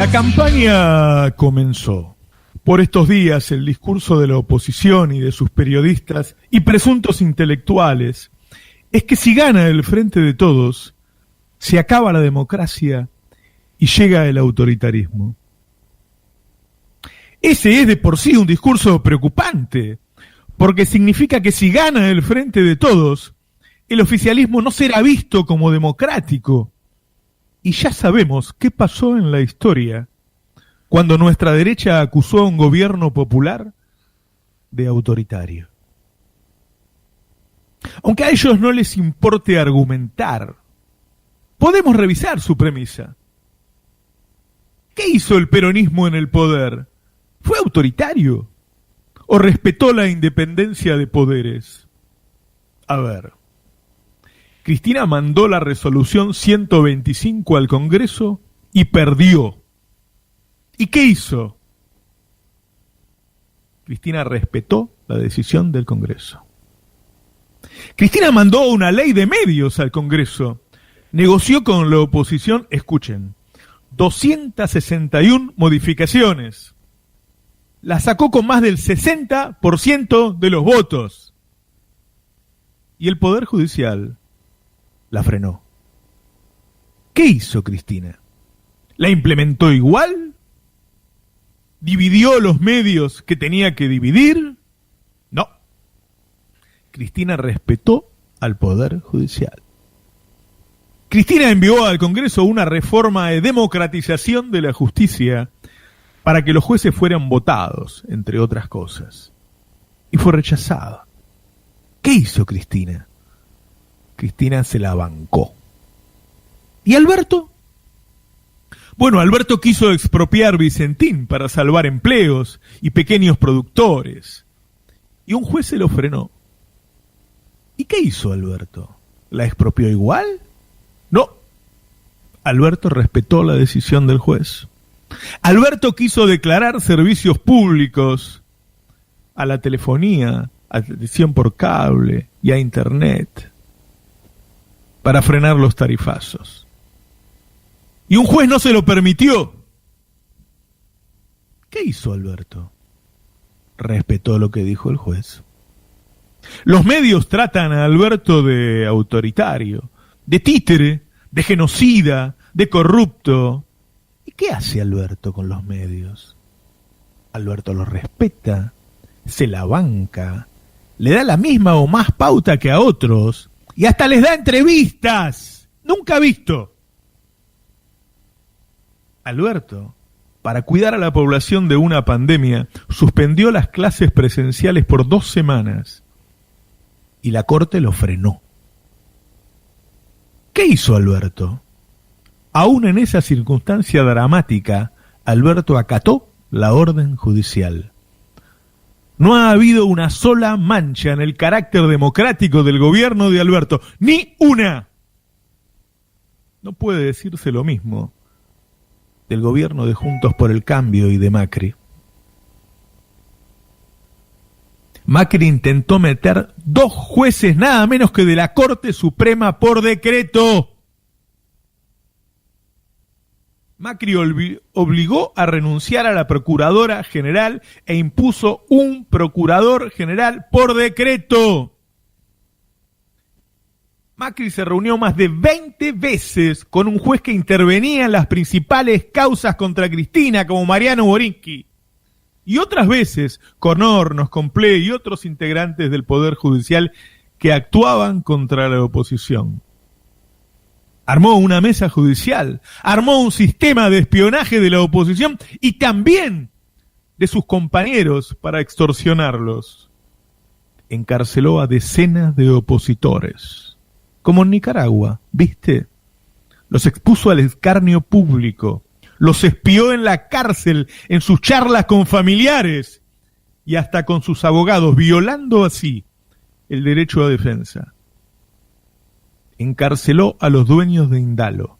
La campaña comenzó. Por estos días, el discurso de la oposición y de sus periodistas y presuntos intelectuales es que si gana el Frente de Todos, se acaba la democracia y llega el autoritarismo. Ese es de por sí un discurso preocupante, porque significa que si gana el Frente de Todos, el oficialismo no será visto como democrático. Y ya sabemos qué pasó en la historia cuando nuestra derecha acusó a un gobierno popular de autoritario. Aunque a ellos no les importe argumentar, podemos revisar su premisa. ¿Qué hizo el peronismo en el poder? ¿Fue autoritario? ¿O respetó la independencia de poderes? A ver, Cristina mandó la resolución 125 al Congreso y perdió. ¿Y qué hizo? Cristina respetó la decisión del Congreso. Cristina mandó una ley de medios al Congreso. Negoció con la oposición, escuchen, 261 modificaciones. La sacó con más del 60% de los votos. Y el Poder Judicial la frenó. ¿Qué hizo Cristina? ¿La implementó igual? ¿Dividió los medios que tenía que dividir? No. Cristina respetó al Poder Judicial. Cristina envió al Congreso una reforma de democratización de la justicia para que los jueces fueran votados, entre otras cosas. Y fue rechazada. ¿Qué hizo Cristina? Cristina se la bancó. ¿Y Alberto? Bueno, Alberto quiso expropiar Vicentín para salvar empleos y pequeños productores. Y un juez se lo frenó. ¿Y qué hizo Alberto? ¿La expropió igual? No. Alberto respetó la decisión del juez. Alberto quiso declarar servicios públicos a la telefonía, a televisión por cable y a internet para frenar los tarifazos. Y un juez no se lo permitió. ¿Qué hizo Alberto? Respetó lo que dijo el juez. Los medios tratan a Alberto de autoritario, de títere, de genocida, de corrupto. ¿Y qué hace Alberto con los medios? Alberto los respeta, se la banca, le da la misma o más pauta que a otros y hasta les da entrevistas. Nunca visto. Alberto, para cuidar a la población de una pandemia, suspendió las clases presenciales por 2 semanas y la Corte lo frenó. ¿Qué hizo Alberto? Aún en esa circunstancia dramática, Alberto acató la orden judicial. No ha habido una sola mancha en el carácter democrático del gobierno de Alberto, ni una. No puede decirse lo mismo del gobierno de Juntos por el Cambio y de Macri. Macri intentó meter 2 jueces nada menos que de la Corte Suprema por decreto. Macri obligó a renunciar a la Procuradora General e impuso un Procurador General por decreto. Macri se reunió más de 20 veces con un juez que intervenía en las principales causas contra Cristina, como Mariano Borinqui. Y otras veces con Hornos, con Ple y otros integrantes del Poder Judicial que actuaban contra la oposición. Armó una mesa judicial, armó un sistema de espionaje de la oposición y también de sus compañeros para extorsionarlos. Encarceló a decenas de opositores, como en Nicaragua, ¿viste? Los expuso al escarnio público, los espió en la cárcel, en sus charlas con familiares y hasta con sus abogados, violando así el derecho a defensa. Encarceló a los dueños de Indalo,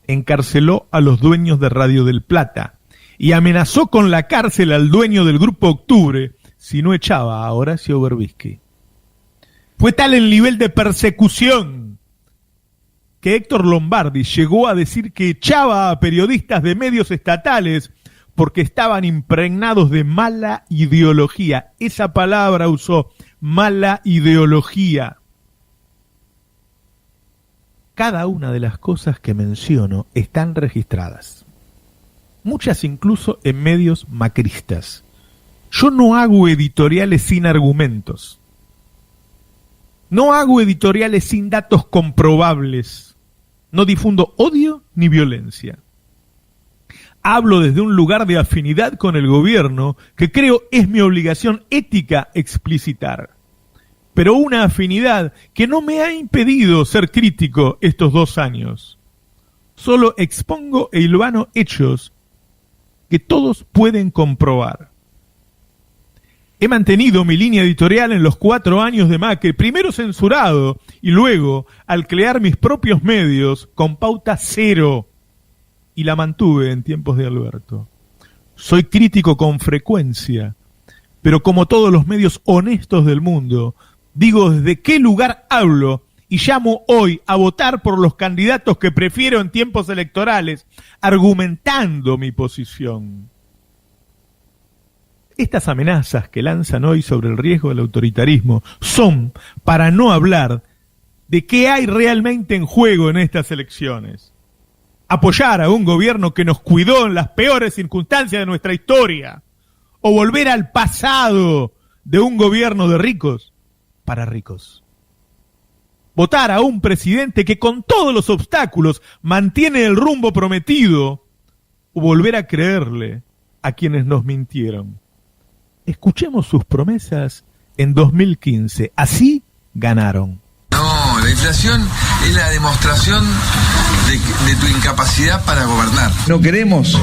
encarceló a los dueños de Radio del Plata y amenazó con la cárcel al dueño del Grupo Octubre si no echaba a Horacio Berbisky. Fue tal el nivel de persecución que Héctor Lombardi llegó a decir que echaba a periodistas de medios estatales porque estaban impregnados de mala ideología. Esa palabra usó, mala ideología. Cada una de las cosas que menciono están registradas. Muchas incluso en medios macristas. Yo no hago editoriales sin argumentos. No hago editoriales sin datos comprobables. No difundo odio ni violencia. Hablo desde un lugar de afinidad con el gobierno que creo es mi obligación ética explicitar. Pero una afinidad que no me ha impedido ser crítico estos 2 años. Solo expongo e hilvano hechos que todos pueden comprobar. He mantenido mi línea editorial en los 4 años de Macri, primero censurado y luego, al crear mis propios medios, con pauta cero. Y la mantuve en tiempos de Alberto. Soy crítico con frecuencia, pero como todos los medios honestos del mundo, digo desde qué lugar hablo y llamo hoy a votar por los candidatos que prefiero en tiempos electorales, argumentando mi posición. Estas amenazas que lanzan hoy sobre el riesgo del autoritarismo son para no hablar de qué hay realmente en juego en estas elecciones. Apoyar a un gobierno que nos cuidó en las peores circunstancias de nuestra historia, o volver al pasado de un gobierno de ricos para ricos. Votar a un presidente que con todos los obstáculos mantiene el rumbo prometido, o volver a creerle a quienes nos mintieron. Escuchemos sus promesas en 2015. Así ganaron. No, la inflación es la demostración de tu incapacidad para gobernar. No queremos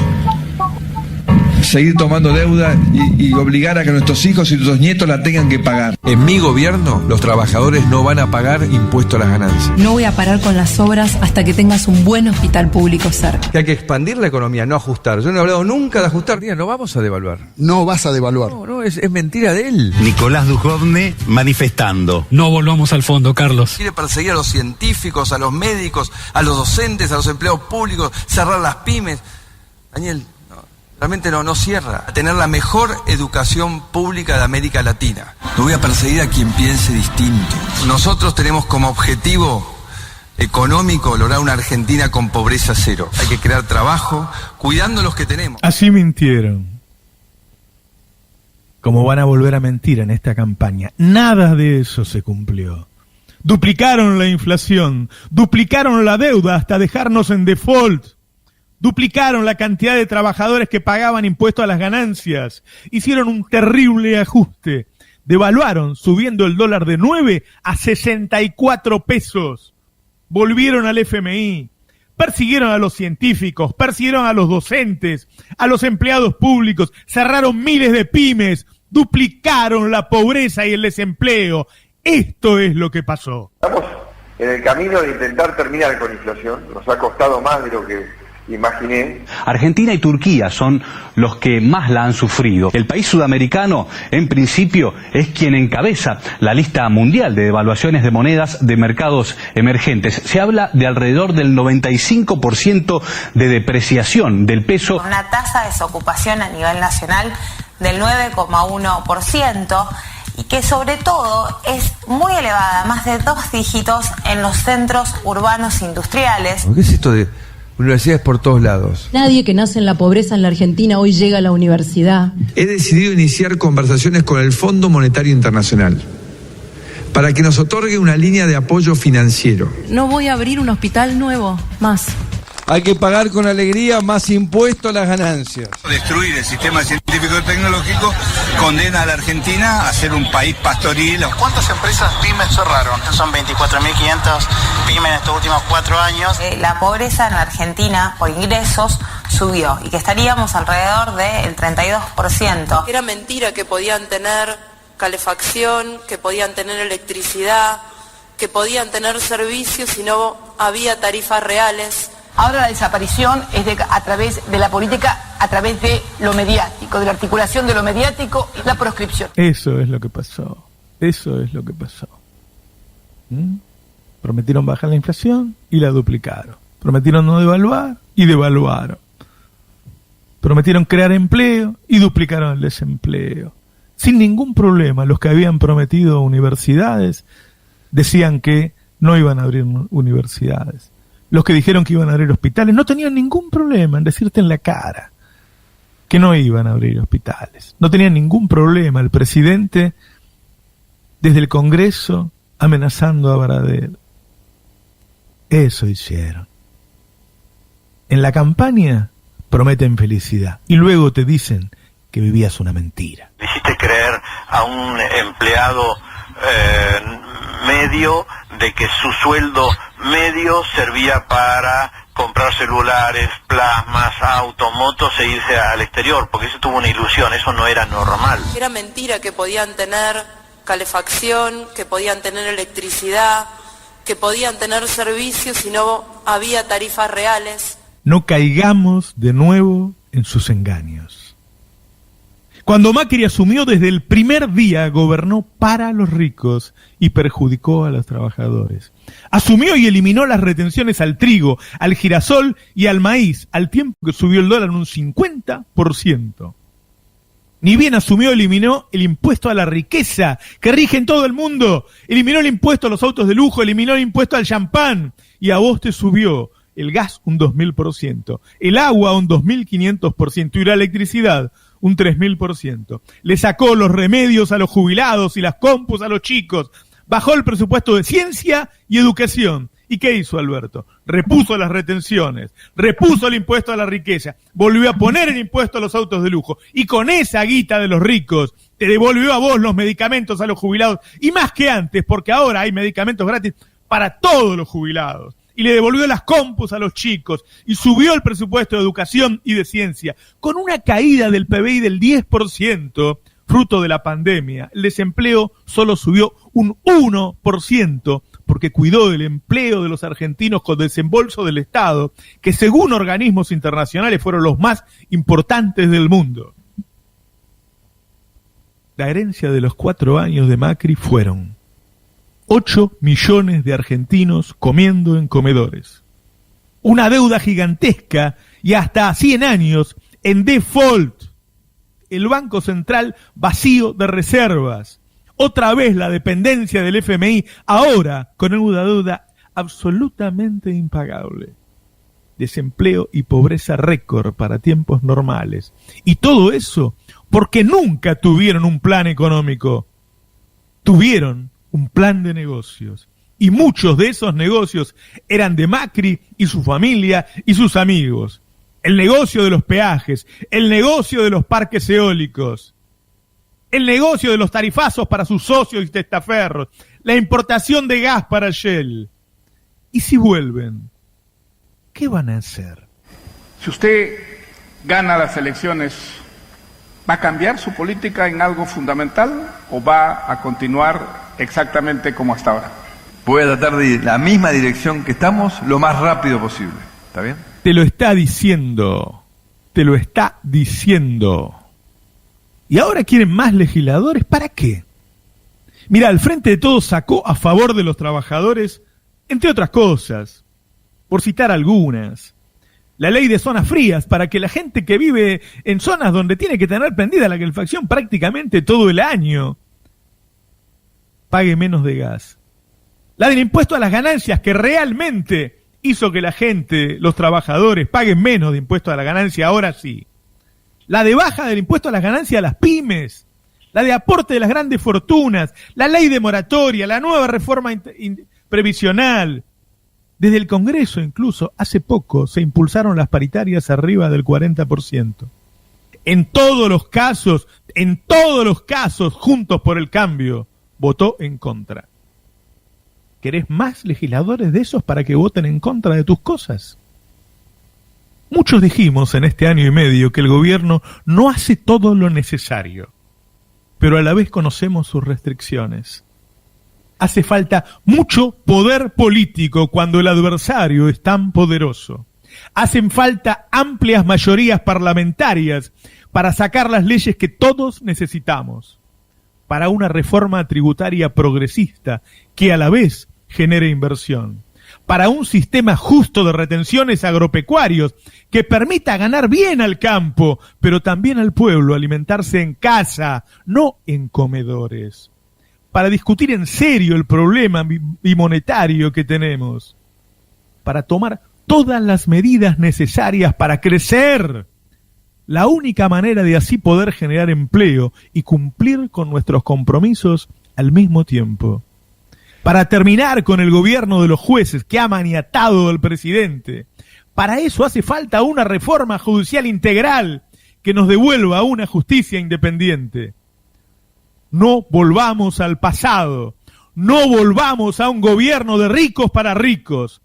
seguir tomando deuda y obligar a que nuestros hijos y nuestros nietos la tengan que pagar. En mi gobierno, los trabajadores no van a pagar impuesto a las ganancias. No voy a parar con las obras hasta que tengas un buen hospital público cerca. Que hay que expandir la economía, no ajustar. Yo no he hablado nunca de ajustar. No vamos a devaluar. No vas a devaluar. No, es mentira de él. Nicolás Dujovne manifestando. No volvamos al fondo, Carlos. Quiere perseguir a los científicos, a los médicos, a los docentes, a los empleados públicos, cerrar las pymes. Daniel, realmente no cierra. A tener la mejor educación pública de América Latina. No voy a perseguir a quien piense distinto. Nosotros tenemos como objetivo económico lograr una Argentina con pobreza cero. Hay que crear trabajo, cuidando los que tenemos. Así mintieron. Como van a volver a mentir en esta campaña. Nada de eso se cumplió. Duplicaron la inflación, duplicaron la deuda hasta dejarnos en default. Duplicaron la cantidad de trabajadores que pagaban impuestos a las ganancias. Hicieron un terrible ajuste. Devaluaron, subiendo el dólar de 9 a 64 pesos. Volvieron al FMI. Persiguieron a los científicos, persiguieron a los docentes, a los empleados públicos. Cerraron miles de pymes. Duplicaron la pobreza y el desempleo. Esto es lo que pasó. Estamos en el camino de intentar terminar con la inflación. Nos ha costado más de lo que imaginé. Argentina y Turquía son los que más la han sufrido. El país sudamericano, en principio, es quien encabeza la lista mundial de devaluaciones de monedas de mercados emergentes. Se habla de alrededor del 95% de depreciación del peso. Una tasa de desocupación a nivel nacional del 9,1%. Y que sobre todo es muy elevada, más de 2 dígitos en los centros urbanos industriales. ¿Qué es esto de universidades por todos lados? Nadie que nace en la pobreza en la Argentina hoy llega a la universidad. He decidido iniciar conversaciones con el Fondo Monetario Internacional para que nos otorgue una línea de apoyo financiero. No voy a abrir un hospital nuevo más. Hay que pagar con alegría más impuestos a las ganancias. Destruir el sistema científico y tecnológico condena a la Argentina a ser un país pastoril. ¿Cuántas empresas pymes cerraron? Son 24.500 pymes en estos últimos 4 años. La pobreza en la Argentina por ingresos subió y que estaríamos alrededor del 32%. Era mentira que podían tener calefacción, que podían tener electricidad, que podían tener servicios y no había tarifas reales. Ahora la desaparición es a través de la política, a través de lo mediático, de la articulación de lo mediático y la proscripción. Eso es lo que pasó. Eso es lo que pasó. Prometieron bajar la inflación y la duplicaron. Prometieron no devaluar y devaluaron. Prometieron crear empleo y duplicaron el desempleo. Sin ningún problema, los que habían prometido universidades decían que no iban a abrir universidades. Los que dijeron que iban a abrir hospitales no tenían ningún problema en decirte en la cara que no iban a abrir hospitales. No tenían ningún problema el presidente desde el Congreso amenazando a Baradel. Eso hicieron. En la campaña prometen felicidad y luego te dicen que vivías una mentira. Le hiciste creer a un empleado medio de que su sueldo medio servía para comprar celulares, plasmas, autos, motos e irse al exterior, porque eso tuvo una ilusión, eso no era normal. Era mentira que podían tener calefacción, que podían tener electricidad, que podían tener servicios y no había tarifas reales. No caigamos de nuevo en sus engaños. Cuando Macri asumió, desde el primer día gobernó para los ricos y perjudicó a los trabajadores. Asumió y eliminó las retenciones al trigo, al girasol y al maíz, al tiempo que subió el dólar en un 50%. Ni bien asumió, eliminó el impuesto a la riqueza, que rige en todo el mundo. Eliminó el impuesto a los autos de lujo, eliminó el impuesto al champán. Y a vos te subió el gas un 2000%, el agua un 2500% y la electricidad un 3000%. Le sacó los remedios a los jubilados y las compus a los chicos. Bajó el presupuesto de ciencia y educación. ¿Y qué hizo Alberto? Repuso las retenciones, repuso el impuesto a la riqueza, volvió a poner el impuesto a los autos de lujo. Y con esa guita de los ricos, te devolvió a vos los medicamentos a los jubilados. Y más que antes, porque ahora hay medicamentos gratis para todos los jubilados. Y le devolvió las compus a los chicos, y subió el presupuesto de educación y de ciencia, con una caída del PBI del 10%, fruto de la pandemia. El desempleo solo subió un 1%, porque cuidó del empleo de los argentinos con desembolso del Estado, que según organismos internacionales fueron los más importantes del mundo. La herencia de los 4 años de Macri fueron 8 millones de argentinos comiendo en comedores. Una deuda gigantesca y hasta 100 años en default. El Banco Central vacío de reservas. Otra vez la dependencia del FMI, ahora con una deuda absolutamente impagable. Desempleo y pobreza récord para tiempos normales. Y todo eso porque nunca tuvieron un plan económico. Tuvieron un plan de negocios. Y muchos de esos negocios eran de Macri y su familia y sus amigos. El negocio de los peajes, el negocio de los parques eólicos, el negocio de los tarifazos para sus socios y testaferros, la importación de gas para Shell. Y si vuelven, ¿qué van a hacer? Si usted gana las elecciones, ¿va a cambiar su política en algo fundamental o va a continuar exactamente como hasta ahora? Voy a tratar de ir en la misma dirección que estamos lo más rápido posible. ¿Está bien? Te lo está diciendo. Te lo está diciendo. ¿Y ahora quieren más legisladores? ¿Para qué? Mira, el Frente de Todos sacó a favor de los trabajadores, entre otras cosas, por citar algunas, la ley de zonas frías, para que la gente que vive en zonas donde tiene que tener prendida la calefacción prácticamente todo el año, pague menos de gas. La del impuesto a las ganancias, que realmente hizo que la gente, los trabajadores, paguen menos de impuesto a la ganancia, ahora sí. La de baja del impuesto a las ganancias a las pymes, la de aporte de las grandes fortunas, la ley de moratoria, la nueva reforma previsional. Desde el Congreso incluso, hace poco, se impulsaron las paritarias arriba del 40%. En todos los casos, Juntos por el Cambio votó en contra. ¿Querés más legisladores de esos para que voten en contra de tus cosas? Muchos dijimos en este año y medio que el gobierno no hace todo lo necesario, pero a la vez conocemos sus restricciones. Hace falta mucho poder político cuando el adversario es tan poderoso. Hacen falta amplias mayorías parlamentarias para sacar las leyes que todos necesitamos, para una reforma tributaria progresista que a la vez genere inversión, para un sistema justo de retenciones agropecuarios que permita ganar bien al campo, pero también al pueblo alimentarse en casa, no en comedores, para discutir en serio el problema bimonetario que tenemos, para tomar todas las medidas necesarias para crecer. La única manera de así poder generar empleo y cumplir con nuestros compromisos al mismo tiempo. Para terminar con el gobierno de los jueces que ha maniatado al presidente. Para eso hace falta una reforma judicial integral que nos devuelva a una justicia independiente. No volvamos al pasado, no volvamos a un gobierno de ricos para ricos.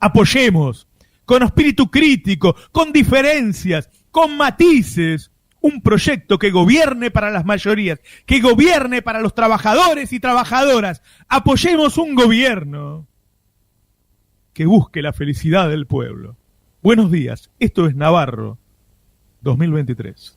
Apoyemos, con espíritu crítico, con diferencias, con matices, un proyecto que gobierne para las mayorías, que gobierne para los trabajadores y trabajadoras. Apoyemos un gobierno que busque la felicidad del pueblo. Buenos días, esto es Navarro 2023.